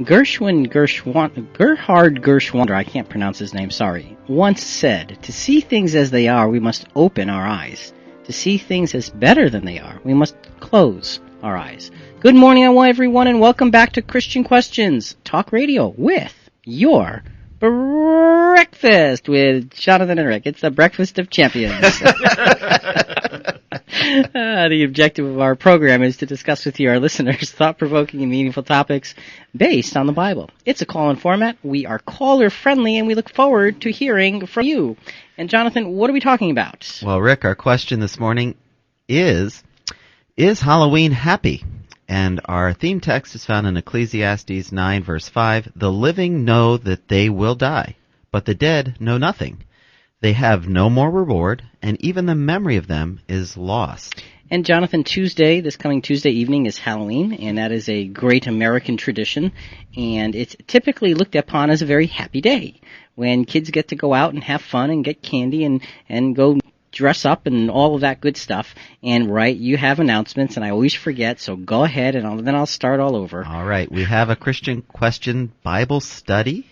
Gerhard Gershwander, I can't pronounce his name, sorry, once said, "To see things as they are, we must open our eyes. To see things as better than they are, we must close our eyes." Good morning, everyone, and welcome back to Christian Questions, talk radio with your breakfast with Jonathan and Rick. It's the breakfast of champions. The objective of our program is to discuss with you, our listeners, thought-provoking and meaningful topics based on the Bible. It's a call-in format. We are caller-friendly, and we look forward to hearing from you. And Jonathan, what are we talking about? Well, Rick, our question this morning is Halloween happy? And our theme text is found in Ecclesiastes 9, verse 5. The living know that they will die, but the dead know nothing. They have no more reward, and even the memory of them is lost. And Jonathan, this coming Tuesday evening is Halloween, and that is a great American tradition, and it's typically looked upon as a very happy day when kids get to go out and have fun and get candy and go dress up and all of that good stuff. And right, you have announcements, and I always forget, so go ahead, and then I'll start all over. All right, we have a Christian Question Bible study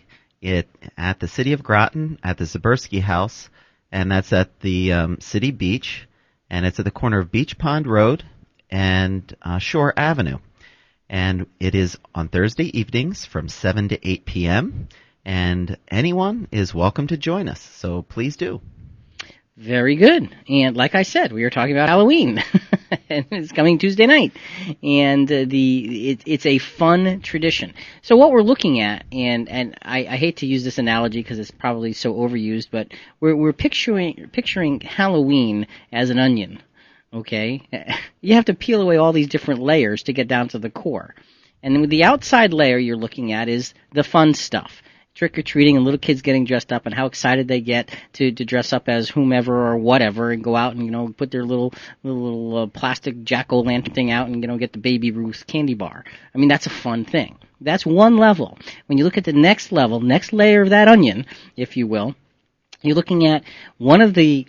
at the City of Groton at the Zaberski House, and that's at the City Beach, and it's at the corner of Beach Pond Road and Shore Avenue. And it is on Thursday evenings from 7 to 8 p.m., and anyone is welcome to join us, so please do. Very good. And like I said, we are talking about Halloween. And it's coming Tuesday night. And it's a fun tradition. So what we're looking at, and I hate to use this analogy because it's probably so overused, but we're picturing Halloween as an onion. Okay? You have to peel away all these different layers to get down to the core. And then with the outside layer you're looking at is the fun stuff. Trick-or-treating and little kids getting dressed up and how excited they get to dress up as whomever or whatever and go out and, put their little plastic jack-o'-lantern thing out and, get the Baby Ruth candy bar. I mean, that's a fun thing. That's one level. When you look at the next level, next layer of that onion, if you will, you're looking at one of the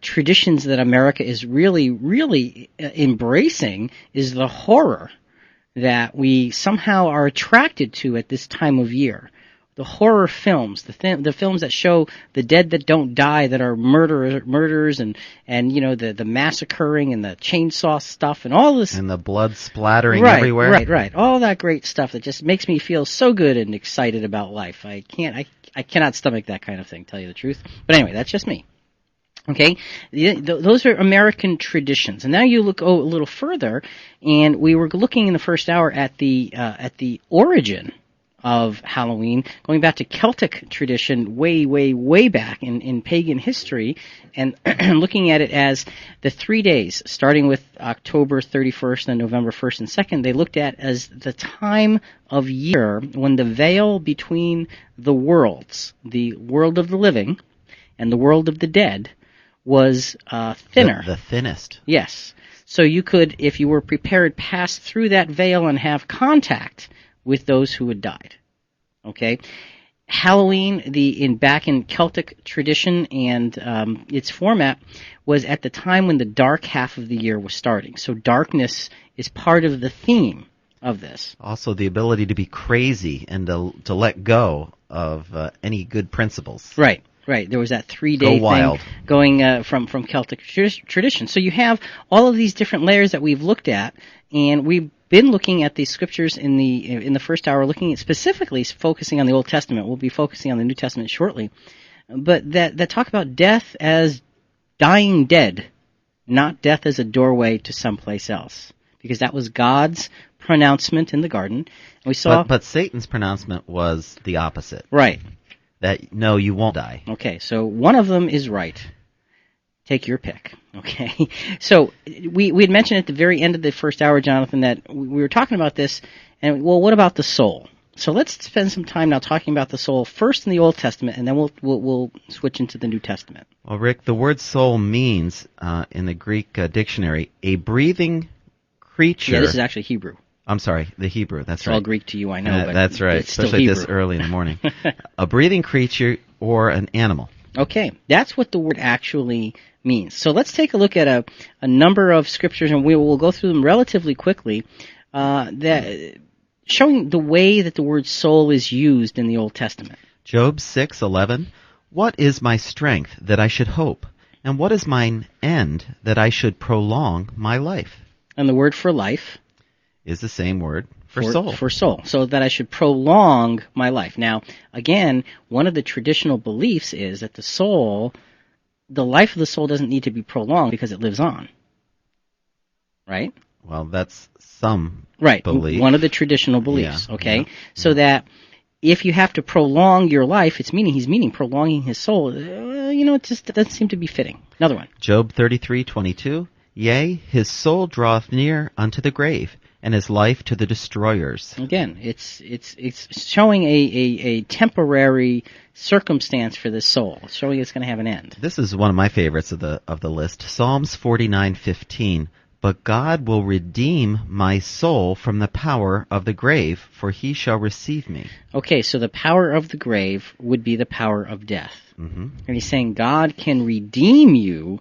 traditions that America is really, really embracing is the horror that we somehow are attracted to at this time of year. The horror films, the films that show the dead that don't die, that are murderers and the massacring and the chainsaw stuff and all this. And the blood splattering everywhere. Right. All that great stuff that just makes me feel so good and excited about life. I cannot stomach that kind of thing, tell you the truth. But anyway, that's just me. Okay, those are American traditions. And now you look a little further, and we were looking in the first hour at the origin of Halloween, going back to Celtic tradition way, way, way back in pagan history, and looking at it as the 3 days, starting with October 31st and November 1st and 2nd, they looked at as the time of year when the veil between the worlds, the world of the living and the world of the dead, was thinner. The thinnest. Yes. So you could, if you were prepared, pass through that veil and have contact with those who had died. Okay, Halloween, back in Celtic tradition and its format, was at the time when the dark half of the year was starting. So darkness is part of the theme of this. Also, the ability to be crazy and to let go of any good principles. Right. There was that 3-day thing going from Celtic tradition. So you have all of these different layers that we've looked at, and we've been looking at these scriptures in the first hour, looking at specifically focusing on the Old Testament. We'll be focusing on the New Testament shortly, but that talk about death as dying dead, not death as a doorway to someplace else, because that was God's pronouncement in the garden. And we saw, but Satan's pronouncement was the opposite. Right. That no, you won't die. Okay, so one of them is right. Take your pick, okay? So we had mentioned at the very end of the first hour, Jonathan, that we were talking about this, and, well, what about the soul? So let's spend some time now talking about the soul, first in the Old Testament, and then we'll switch into the New Testament. Well, Rick, the word soul means, in the Greek dictionary, a breathing creature. Yeah, this is actually Hebrew. I'm sorry, the Hebrew, that's it's right. It's all Greek to you, I know, but that's right, it's still especially Hebrew. this early in the morning. A breathing creature or an animal. Okay, that's what the word actually means. So let's take a look at a number of scriptures, and we'll go through them relatively quickly, that showing the way that the word soul is used in the Old Testament. Job 6:11. What is my strength that I should hope? And what is mine end that I should prolong my life? And the word for life Is the same word for soul. For soul. So that I should prolong my life. Now, again, one of the traditional beliefs is that the life of the soul doesn't need to be prolonged because it lives on. Right? Well, that's some Right. belief. One of the traditional beliefs, Yeah, okay? yeah, So that if you have to prolong your life, he's meaning prolonging his soul. It just doesn't seem to be fitting. Another one. Job 33:22. Yea, his soul draweth near unto the grave, and his life to the destroyers. Again, it's showing a temporary circumstance for the soul. It's showing it's going to have an end. This is one of my favorites of the list. Psalms 49:15. But God will redeem my soul from the power of the grave, for he shall receive me. Okay, so the power of the grave would be the power of death. Mm-hmm. And he's saying God can redeem you